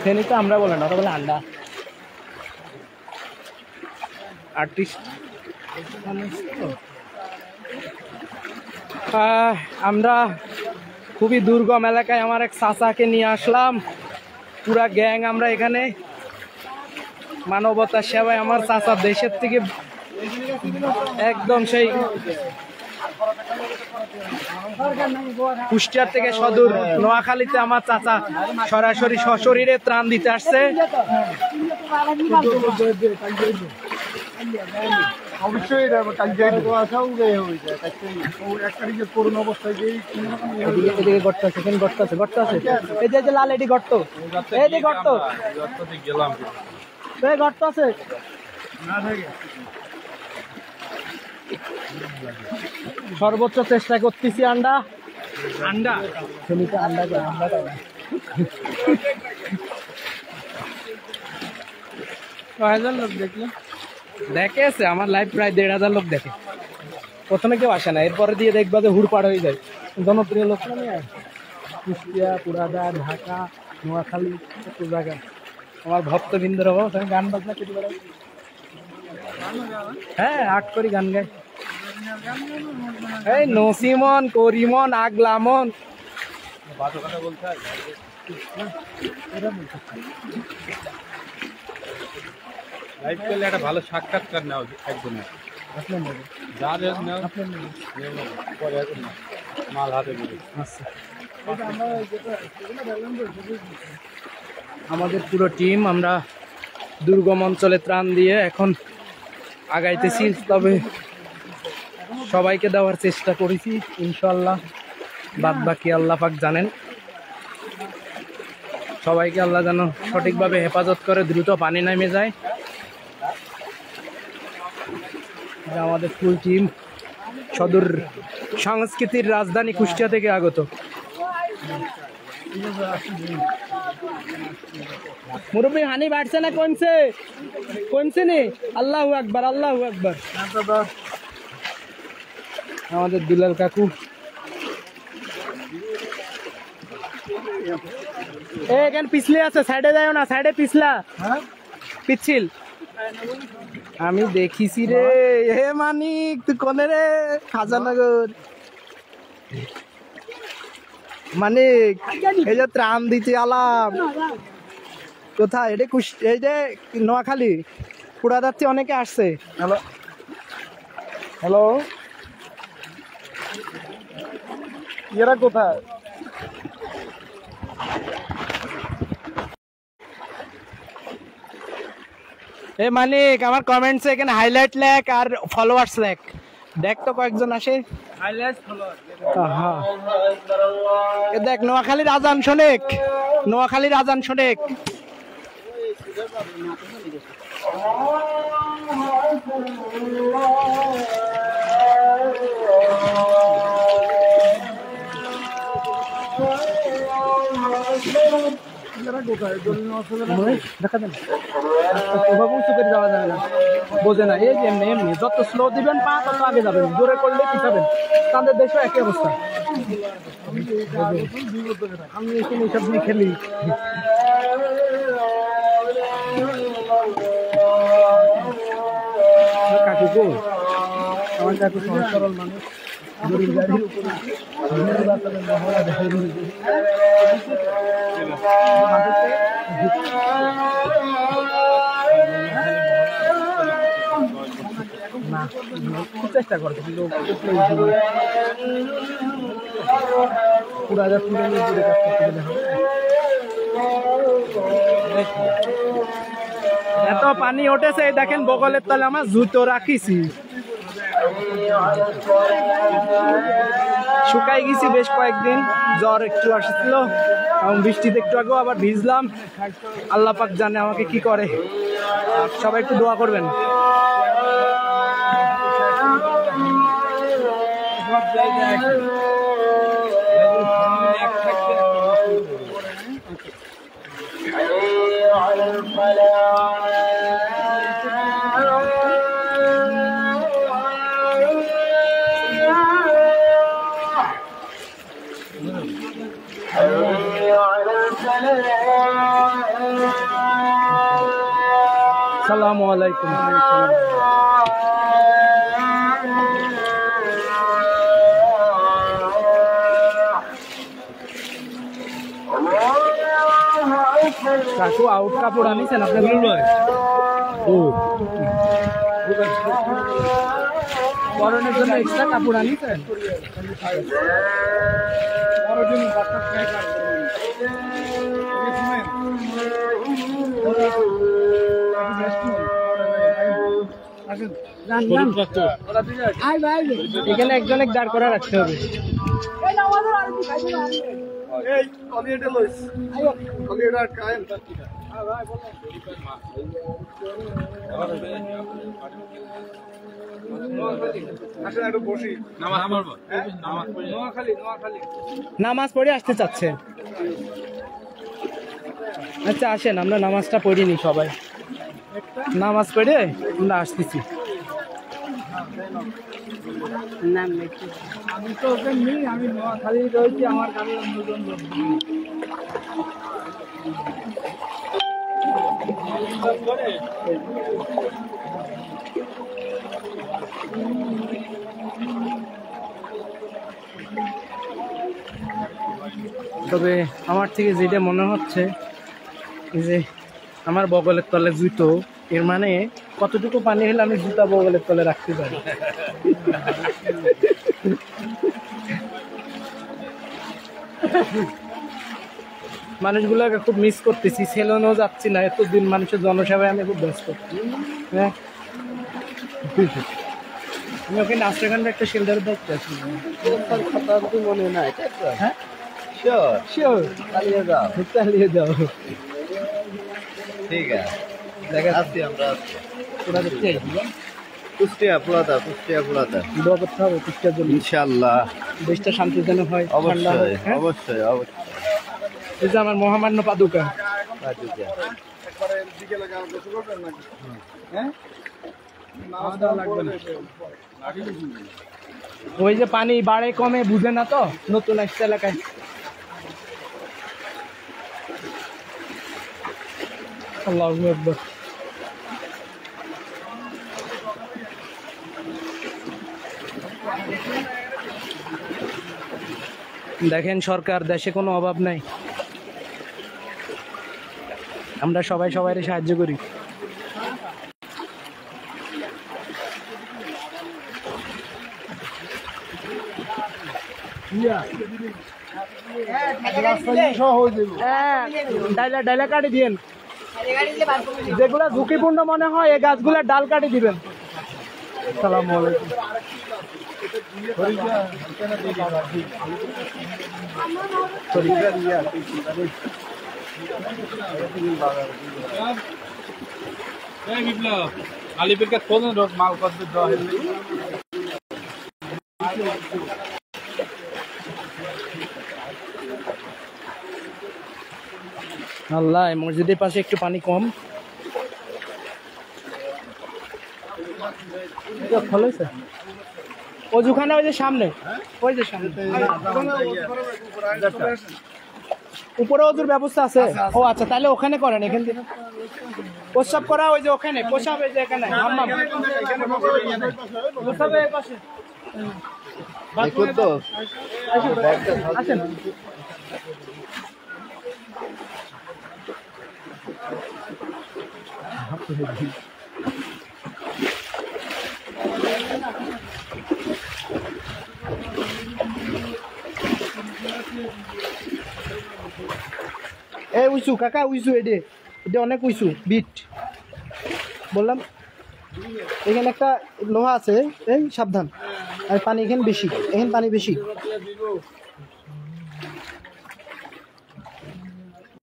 ফেনি তো আমরা বলে না, ওটা বলে আন্ডা। আর্টিস্ট আমরা খুবই দুর্গম এলাকায় আমার এক চাচাকে নিয়ে আসলাম, পুরা গ্যাং আমরা এখানে মানবতার সেবায়। আমার চাচা দেশের থেকে একদম সেই কুষ্টিয়া থেকে সদূর নোয়াখালীতে আমার চাচা সরাসরি সশরীরে ত্রাণ দিতে আসছে। অবশ্যই করুন অবস্থায় গর্ত আছে, গর্ত আছে, এই যে লাল এটি গর্ত, এই যে গর্ত গেলাম, গর্ত আছে। সর্বোচ্চ চেষ্টা করতেছি আন্ডা আন্ডা লোক দেখলো, দেখেছে আমার লাইভ প্রায় 1500 লোক দেখে। প্রথমে কেউ আসে না, এরপরে দিয়ে দেখবা যে হুড় পাড় হয়ে যায়। জনপ্রিয় লোক না, কুষ্টিয়া, পুরাদা, ঢাকা, নোয়াখালী, কত জায়গা আমার ভক্তবৃন্দর অভাব। আমি গান বাজনা কেটে বেড়াই, হ্যাঁ আর্ট করি, গান গাই। এই নসিমন, করিমন, আগলামন লাইভ করলে একটা ভালো সাক্ষাৎকার নেওয়া একজনের, মাল হাতে আমাদের পুরো টিম আমরা দুর্গম অঞ্চলে ত্রাণ দিয়ে এখন আগাইতেছি। তবে সবাইকে দেওয়ার চেষ্টা করেছি ইনশাল্লাহ, বাদ বাকি আল্লাহ পাক জানেন। সবাইকে আল্লাহ যেন সঠিকভাবে হেফাজত করে, দ্রুত পানি নেমে যায়। আমাদের ফুল টিম সদর সংস্কৃতির রাজধানী কুষ্টিয়া থেকে আগত। মুরব্বী হানি বাড়ছে না কমছে? কমছে নি? আল্লাহু আকবার, আল্লাহু আকবার। আমাদের দুলাল কাকু এখানে পিছলে আছে, সাইডে যাও না, সাইডে পিছলা, পিছিল আমি দেখিছি রে। হে মানিক তুই কোনে রে? খাজানগর মানিক, এই যে ত্রাণ দিতে আলাম। কোথায়? এটা এই যে নোয়াখালী, পুরা যাচ্ছে, অনেকে আসছে। হ্যালো হ্যালো, এরা কোথায়? এ মানিক, আমার কমেন্টসে এখানে হাইলাইট লেখ আর ফলোয়ার্স লেখ, দেখ তো কয়েকজন আসে। দেখ নোয়াখালীর আজান শোনেক, নোয়াখালীর আজান শোনেক। দেখা দেন যাওয়া যাবে না, বোঝে না। এই যে এমনি এমনি যত স্লো দিবেন পা তত আগে যাবেন, জোরে করলে পিছাবেন। তাদের দেশও একই অবস্থা। আমি এখানে এইসব নিয়ে খেলি। কাকু গো, আমার কাকু সহজ সরল মানুষ, গরিব গাড়ির উপরে মহড়া দেখাই চেষ্টা করছে, কিন্তু পুরা যাচ্ছে এত পানি উঠেছে। দেখেন বগলের তলে আমার জুতো রাখিছি, শুকাই গেছি বেশ কয়েকদিন। জ্বর একটু আসছিল এবং বৃষ্টিতে একটু আগেও আবার ভিজলাম। আল্লাহ পাক জানে আমাকে কি করে। সবাই একটু দোয়া করবেন। আসসালামু আলাইকুম। কাকু আউট কাপড় আনিছেন আপনাগুলো? গরমের জন্য এক্সট্রা কাপড় আনিছেন? এখানে একজন দাঁড় করা রাখতে হবে। নামাজ পড়ে আসতে চাচ্ছে? আচ্ছা আসেন, আমরা নামাজটা পড়িনি সবাই, নামাজ পড়ে আমরা আসতেছি। আমি তো ওকে নিই, আমি নোয়াখালী রয়েছি, আমার কাছে তবে আমার থেকে যেটা মনে হচ্ছে যে আমার বগলের তলে জুতো, এর মানে কতটুকু পানি হলে আমি জুতা বগলের তলে রাখতে পারি। মানুষগুলোকে খুব মিস করতেছি, সেলুনেও যাচ্ছি না এতদিন, মানুষের জনসেবায় আমি খুব ব্যস্ত। হ্যাঁ, আমি ওখানে আশ্রয়খানটা একটা শেল্টার দেখতে আছি, মনে নাই। হ্যাঁ শিওর, চালিয়ে যাও। ঠিক আছে, দেখা আসছি আমরা, ওরা দেখতে আইছি। কুষ্টিয়া পুরাদা, কুষ্টিয়া পুরাদা দোয়া করতে হবে কুষ্টিয়ার জন্য, ইনশাআল্লাহ দেশটা শান্তিজনক হয়, ঠান্ডা হয়। অবশ্যই অবশ্যই। এই যে আমার মহামান্য পাদুকা, ওই যে পানি বাড়ে কমে বুঝে না তো নতুন একটা এলাকায়। আল্লাহু আকবার। দেখেন সরকার, দেশে কোনো অভাব নাই, আমরা সবাই সবাইকে সাহায্য করি। ডাইলা কাটি দিন, যেগুলা ঝুঁকিপূর্ণ মনে হয় এই গাছগুলা ডাল কাটি দিবেন। আসসালামু আলাইকুম। আল্লাহ, মসজিদের পাশে একটু পানি কম। অজুখানা ওই যে সামনে, ওই যে সামনে উপরে অজুর ব্যবস্থা আছে। ও আচ্ছা, তাহলে ওখানে করেন, এখান থেকে প্রস্রাব করা ওই যে ওখানে, প্রস্রাব এই যে এখানে, হাম্মাম প্রস্রাবে এই পাশে। আসেন। এই উইসু কাকা, উইসু এটা অনেক উইসু বিট বললাম। এখানে একটা লোহা আছে, এই সাবধান। আর পানি এখানে বেশি, এখানে পানি বেশি।